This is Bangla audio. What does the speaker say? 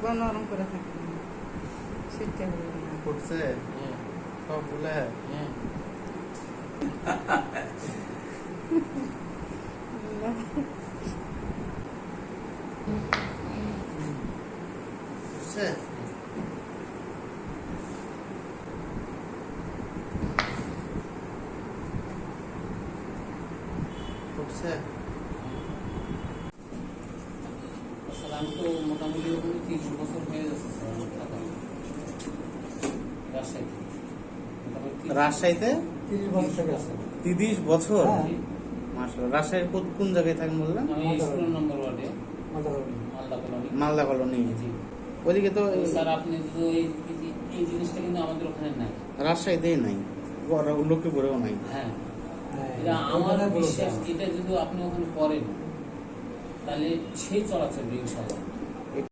একবার নরম করে থাকে শীতকাল করছে সব বলে করছে করছে আমি তো মোটামুটি 30 বছর হয়ে যাচ্ছে রাজশাহীতে 30 বছর আছে 30 বছর হ্যাঁ। মাশাআল্লাহ। রাজশাহীর কোন জায়গায় থাকেন বললেন? আমি 16 নম্বর ওয়ার্ডে মাদারবাড়ি মালদা কলোনি। মালদা কলোনি। জি ওইদিকে তো স্যার, আপনি তো এই জিনিসটা কিন্তু আমাদের ওখানে নাই। রাজশাহীতেই নাই, লক্ষ্মীপুরেও নাই। হ্যাঁ, হ্যাঁ, এটা আমার ওখানে বিশ্বাস, বলেছে। এটা যদি আপনি ওখানে করেন তাহলে সেই চলাচল ইনশাআল্লাহ।